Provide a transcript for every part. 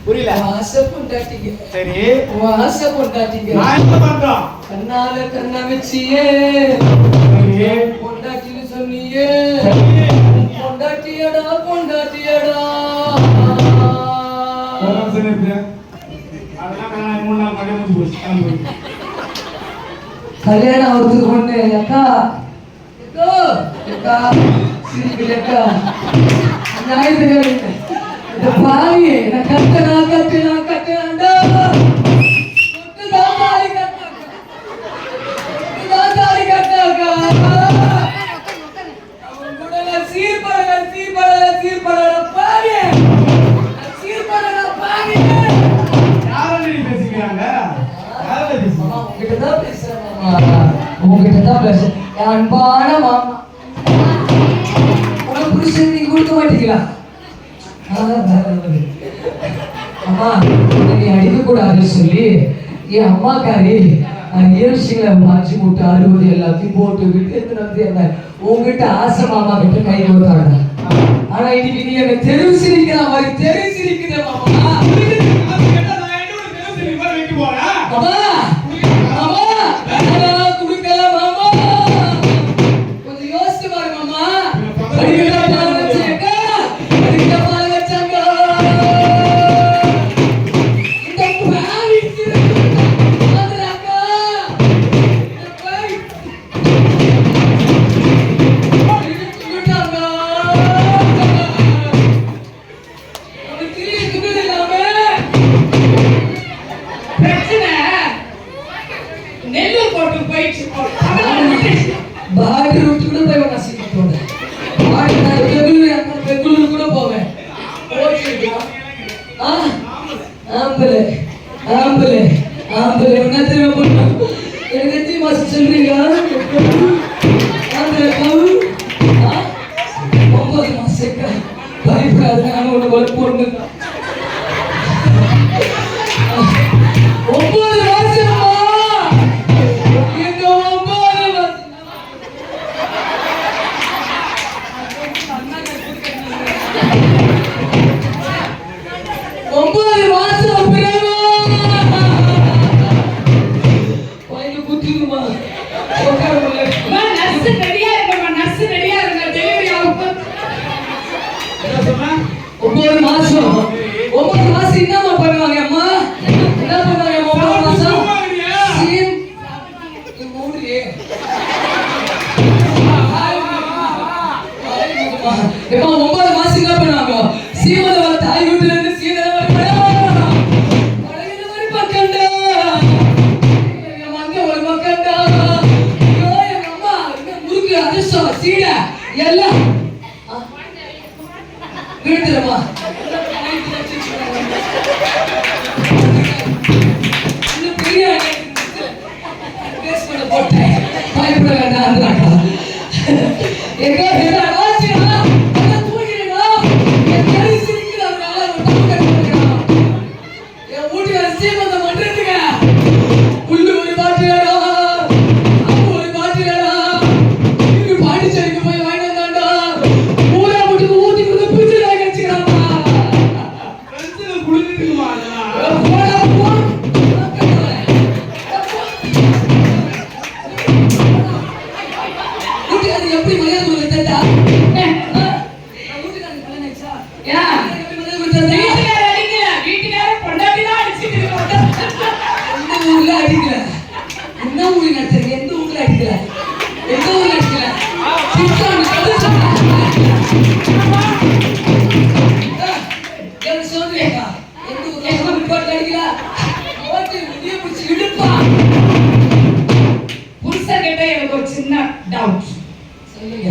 புரியல. ஆசை பொண்டாட்டிங்க. சரி, ஆசை பொண்டாட்டிங்க. நான் என்ன பண்றோம்? கண்ணால கண்ண வச்சியே பொண்டாட்டின்னு சொன்னியே. பொண்டாட்டியடா பொண்டாட்டியடா. கல்யாணம் ஆகுறதுக்கு ஒண்ணு அக்கா அக்கா சிரிக்கலக்கா ஞாயிற்றுக்கிழமை பாவி நான் கட்டணாண்டா உங்ககிட்டதான் பேசுறேன். அன்பான மாமா உனக்கு புருஷன் நீங்க கொடுக்க மாட்டீங்களா? அம்மா நீ அடிக்க கூடாதுன்னு சொல்லி என் அம்மாக்காரி ஏழ்ச்சிகளை மாற்றி போட்டு 60 எல்லாத்தையும் போட்டு விட்டு எத்தனை வந்து என்ன உங்ககிட்ட ஆசை மாமா கிட்ட கை கொடுத்தாங்க. ஆனா இன்னைக்கு நீ என்ன தெரிவிச்சிருக்கிற மாதிரி தெரிவிச்சிருக்கிற மாமா. கொஞ்சம் யோசிச்சு பாரு மாமா.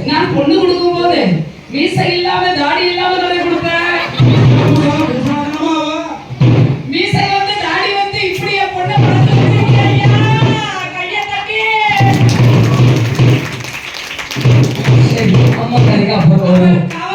நான் பொண்ணு கொடுக்கும் போது மீசை இல்லாம தாடி இல்லாம தானே கொடுப்பேன். மீசை வந்து தாடி வந்து இப்படியே பொண்ணை படுத்து கைய தட்டி. சரி அம்மா அம்மா கறிக்கு அப்புறம் வரும்.